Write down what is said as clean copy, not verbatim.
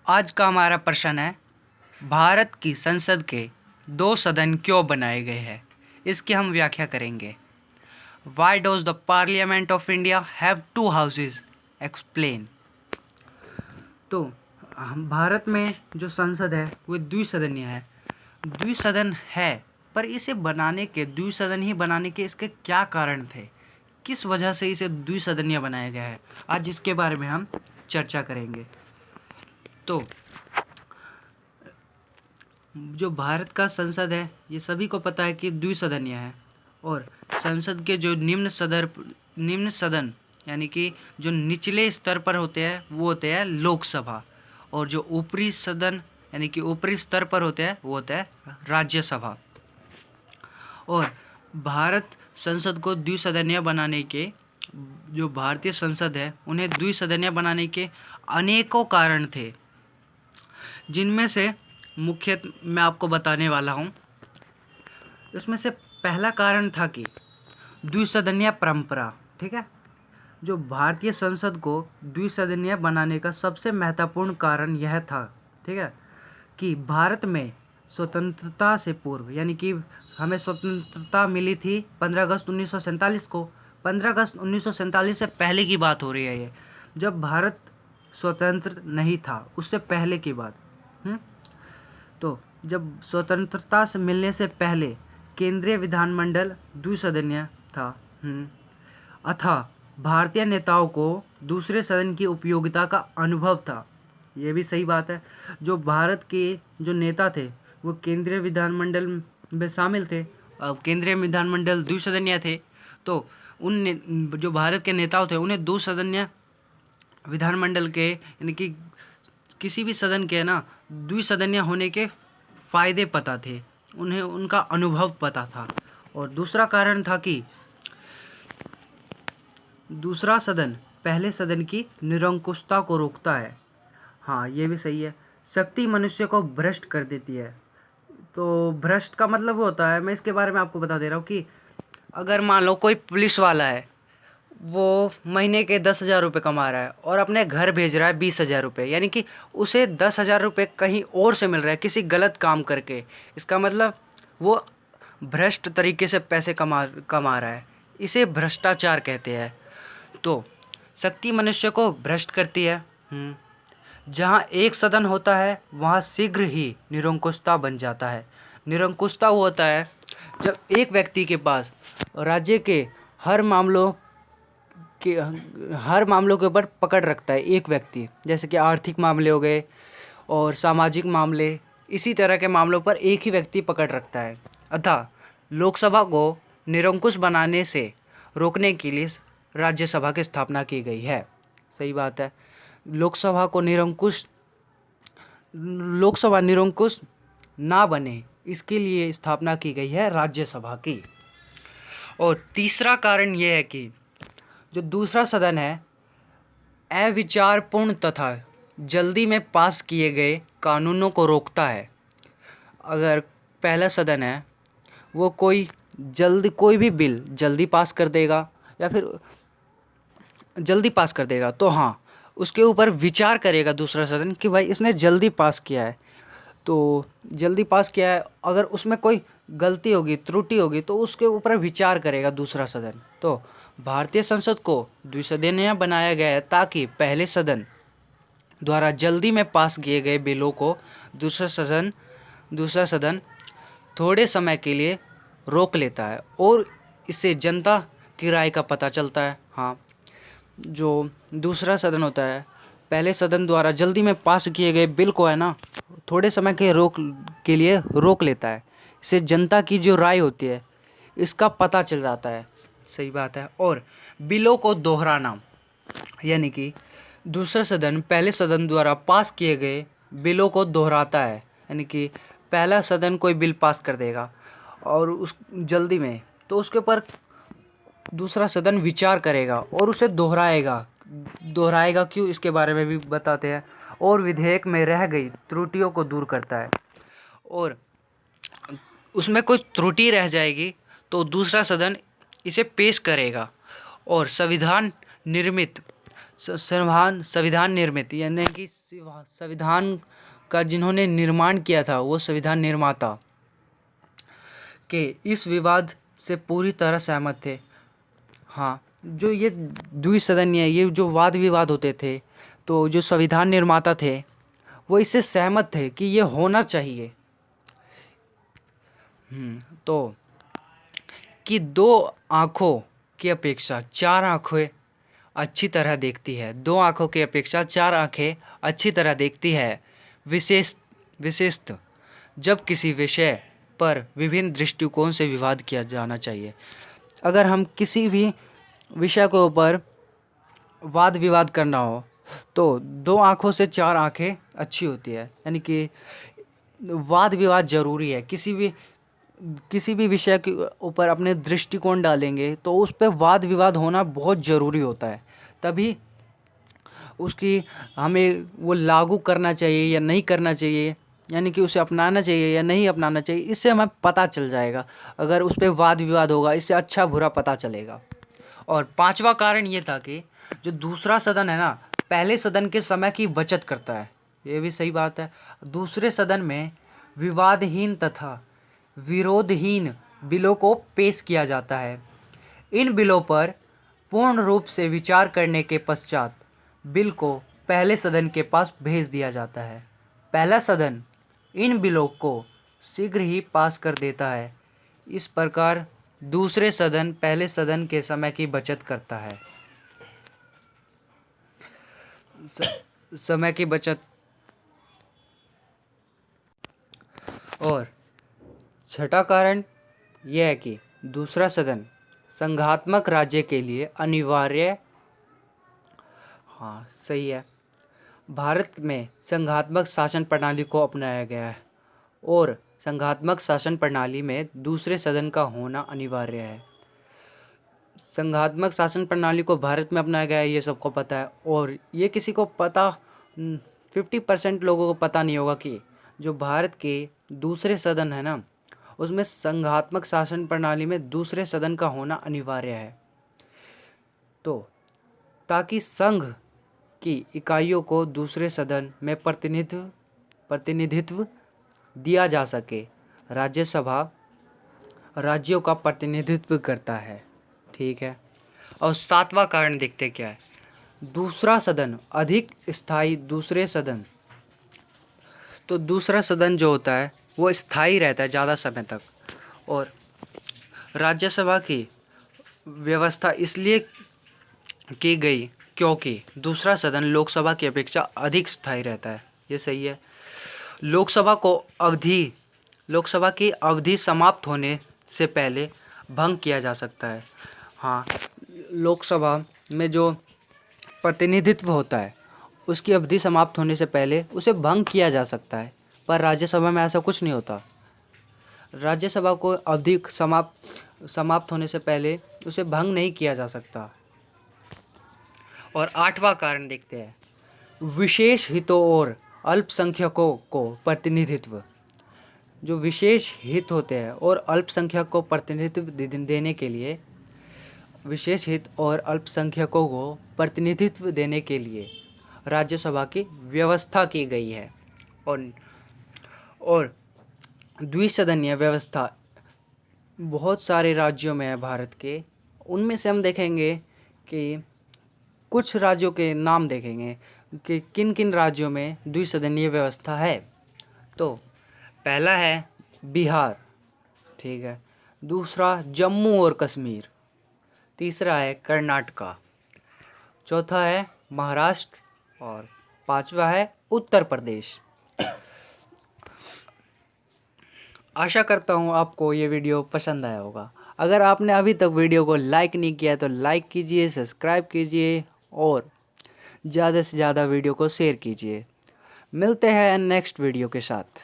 आज का हमारा प्रश्न है, भारत की संसद के दो सदन क्यों बनाए गए हैं। इसकी हम व्याख्या करेंगे। Why does the parliament of India have two houses, explain. तो भारत में जो संसद है वो द्विसदनीय है। द्विसदन है, पर इसे बनाने के, द्विसदन ही बनाने के इसके क्या कारण थे, किस वजह से इसे द्विसदनीय बनाया गया है, आज इसके बारे में हम चर्चा करेंगे। तो जो भारत का संसद है ये सभी को पता है कि द्विसदनीय है, और संसद के जो निम्न सदन यानी कि जो निचले स्तर पर होते हैं वो होते हैं लोकसभा, और जो ऊपरी सदन यानी कि ऊपरी स्तर पर होते हैं वो होता है राज्यसभा। और भारत संसद को द्विसदनीय बनाने के, जो भारतीय संसद है उन्हें द्विसदनीय बनाने के अनेकों कारण थे, जिनमें से मुख्य मैं आपको बताने वाला हूँ। इसमें से पहला कारण था कि द्विसदनीय परंपरा। ठीक है, जो भारतीय संसद को द्विसदनीय बनाने का सबसे महत्वपूर्ण कारण यह था, ठीक है, कि भारत में स्वतंत्रता से पूर्व, यानी कि हमें स्वतंत्रता मिली थी 15 अगस्त 1947 को। 15 अगस्त 1947 से पहले की बात हो रही है ये, जब भारत स्वतंत्र नहीं था, उससे पहले की बात। तो जब स्वतंत्रता से मिलने से पहले केंद्रीय विधानमंडल द्विसदनीय था। अतः भारतीय नेताओं को दूसरे सदन की उपयोगिता का अनुभव था। ये भी सही बात है। जो भारत के जो नेता थे वो केंद्रीय विधानमंडल में शामिल थे। अब केंद्रीय विधानमंडल द्विसदनीय थे, तो जो भारत के नेताओं थे उन्हें द्विसदनीय विधानमंडल के, यानी कि किसी भी सदन के ना द्विसदनीय होने के फायदे पता थे, उन्हें उनका अनुभव पता था। और दूसरा कारण था कि दूसरा सदन पहले सदन की निरंकुशता को रोकता है। हाँ, ये भी सही है। शक्ति मनुष्य को भ्रष्ट कर देती है। तो भ्रष्ट का मतलब वो होता है, मैं इसके बारे में आपको बता दे रहा हूँ कि अगर मान लो कोई पुलिस वाला है, वो महीने के 10,000 रुपये कमा रहा है और अपने घर भेज रहा है 20,000 रुपये, यानी कि उसे 10,000 रुपये कहीं और से मिल रहा है किसी गलत काम करके। इसका मतलब वो भ्रष्ट तरीके से पैसे कमा रहा है। इसे भ्रष्टाचार कहते हैं। तो शक्ति मनुष्य को भ्रष्ट करती है। जहाँ एक सदन होता है वहाँ शीघ्र ही निरंकुशता बन जाता है। निरंकुशता वो होता है जब एक व्यक्ति के पास राज्य के हर मामलों के ऊपर पकड़ रखता है एक व्यक्ति, जैसे कि आर्थिक मामले हो गए और सामाजिक मामले, इसी तरह के मामलों पर एक ही व्यक्ति पकड़ रखता है। अतः लोकसभा को निरंकुश बनाने से रोकने के लिए राज्यसभा की स्थापना की गई है। सही बात है। लोकसभा निरंकुश ना बने, इसके लिए स्थापना की गई है राज्यसभा की। और तीसरा कारण यह है कि जो दूसरा सदन है अविचारपूर्ण तथा जल्दी में पास किए गए कानूनों को रोकता है। अगर पहला सदन है वो कोई भी बिल जल्दी पास कर देगा या फिर जल्दी पास कर देगा, तो हाँ, उसके ऊपर विचार करेगा दूसरा सदन कि भाई इसने जल्दी पास किया है, तो जल्दी पास किया है, अगर उसमें कोई गलती होगी, त्रुटि होगी, तो उसके ऊपर विचार करेगा दूसरा सदन। तो भारतीय संसद को द्विसदनीय बनाया गया है ताकि पहले सदन द्वारा जल्दी में पास किए गए बिलों को दूसरा सदन थोड़े समय के लिए रोक लेता है, और इससे जनता की राय का पता चलता है। हाँ, जो दूसरा सदन होता है पहले सदन द्वारा जल्दी में पास किए गए बिल को है ना, थोड़े समय के लिए रोक लेता है। इससे जनता की जो राय होती है इसका पता चल जाता है। सही बात है। और बिलों को दोहराना, यानी कि दूसरा सदन पहले सदन द्वारा पास किए गए बिलों को दोहराता है, यानी कि पहला सदन कोई बिल पास कर देगा और उस जल्दी में, तो उसके ऊपर दूसरा सदन विचार करेगा और उसे दोहराएगा क्यों, इसके बारे में भी बताते हैं। और विधेयक में रह गई त्रुटियों को दूर करता है, और उसमें कोई त्रुटि रह जाएगी तो दूसरा सदन इसे पेश करेगा, और संविधान निर्मित संविधान निर्मित यानी कि संविधान का जिन्होंने निर्माण किया था वो संविधान निर्माता के इस विवाद से पूरी तरह सहमत थे। हाँ, जो ये द्विसदनीय ये जो वाद विवाद होते थे तो जो संविधान निर्माता थे वो इससे सहमत थे कि ये होना चाहिए। तो कि 2 आँखों की अपेक्षा 4 आँखें अच्छी तरह देखती है, 2 आँखों की अपेक्षा 4 आँखें अच्छी तरह देखती है। विशिष्ट जब किसी विषय पर विभिन्न दृष्टिकोण से विवाद किया जाना चाहिए। अगर हम किसी भी विषय के ऊपर वाद विवाद करना हो तो 2 आँखों से 4 आँखें अच्छी होती है, यानी कि वाद विवाद ज़रूरी है। किसी भी विषय के ऊपर अपने दृष्टिकोण डालेंगे तो उस पर वाद विवाद होना बहुत ज़रूरी होता है, तभी उसकी हमें वो लागू करना चाहिए या नहीं करना चाहिए, यानी कि उसे अपनाना चाहिए या नहीं अपनाना चाहिए, इससे हमें पता चल जाएगा। अगर उस पर वाद विवाद होगा इससे अच्छा बुरा पता चलेगा। और 5वां कारण ये था कि जो दूसरा सदन है ना, पहले सदन के समय की बचत करता है। ये भी सही बात है। दूसरे सदन में विवादहीन तथा विरोधहीन बिलों को पेश किया जाता है। इन बिलों पर पूर्ण रूप से विचार करने के पश्चात बिल को पहले सदन के पास भेज दिया जाता है। पहला सदन इन बिलों को शीघ्र ही पास कर देता है। इस प्रकार दूसरे सदन पहले सदन के समय की बचत करता है। समय की बचत। और छठा कारण यह है कि दूसरा सदन संघात्मक राज्य के लिए अनिवार्य। हाँ, सही है। भारत में संघात्मक शासन प्रणाली को अपनाया गया है और संघात्मक शासन प्रणाली में दूसरे सदन का होना अनिवार्य है। संघात्मक शासन प्रणाली को भारत में अपनाया गया है, ये सबको पता है। और ये किसी को पता 50% लोगों को पता नहीं होगा कि जो भारत के दूसरे सदन है ना, उसमें संघात्मक शासन प्रणाली में दूसरे सदन का होना अनिवार्य है। तो ताकि संघ की इकाइयों को दूसरे सदन में प्रतिनिधित्व दिया जा सके। राज्यसभा राज्यों का प्रतिनिधित्व करता है, ठीक है। और 7वां कारण देखते क्या है। दूसरा सदन अधिक स्थायी। दूसरे सदन तो दूसरा सदन जो होता है वो स्थायी रहता है ज़्यादा समय तक। और राज्यसभा की व्यवस्था इसलिए की गई क्योंकि दूसरा सदन लोकसभा की अपेक्षा अधिक स्थायी रहता है। ये सही है। लोकसभा की अवधि समाप्त होने से पहले भंग किया जा सकता है। हाँ, लोकसभा में जो प्रतिनिधित्व होता है उसकी अवधि समाप्त होने से पहले उसे भंग किया जा सकता है, पर राज्यसभा में ऐसा कुछ नहीं होता। राज्यसभा को अवधि समाप्त होने से पहले उसे भंग नहीं किया जा सकता। और 8वां कारण देखते हैं, विशेष हितों और अल्पसंख्यकों को प्रतिनिधित्व। जो विशेष हित होते हैं और अल्पसंख्यक को प्रतिनिधित्व देने के लिए विशेष हित और अल्पसंख्यकों को प्रतिनिधित्व देने के लिए राज्यसभा की व्यवस्था की गई है। और द्विसदनीय व्यवस्था बहुत सारे राज्यों में है भारत के। उनमें से हम देखेंगे कि कुछ राज्यों के नाम देखेंगे कि किन किन राज्यों में द्विसदनीय व्यवस्था है। तो पहला है बिहार, ठीक है। दूसरा जम्मू और कश्मीर। तीसरा है कर्नाटका। चौथा है महाराष्ट्र। और 5वां है उत्तर प्रदेश। आशा करता हूँ आपको ये वीडियो पसंद आया होगा। अगर आपने अभी तक वीडियो को लाइक नहीं किया तो लाइक कीजिए, सब्सक्राइब कीजिए और ज़्यादा से ज़्यादा वीडियो को शेयर कीजिए। मिलते हैं नेक्स्ट वीडियो के साथ।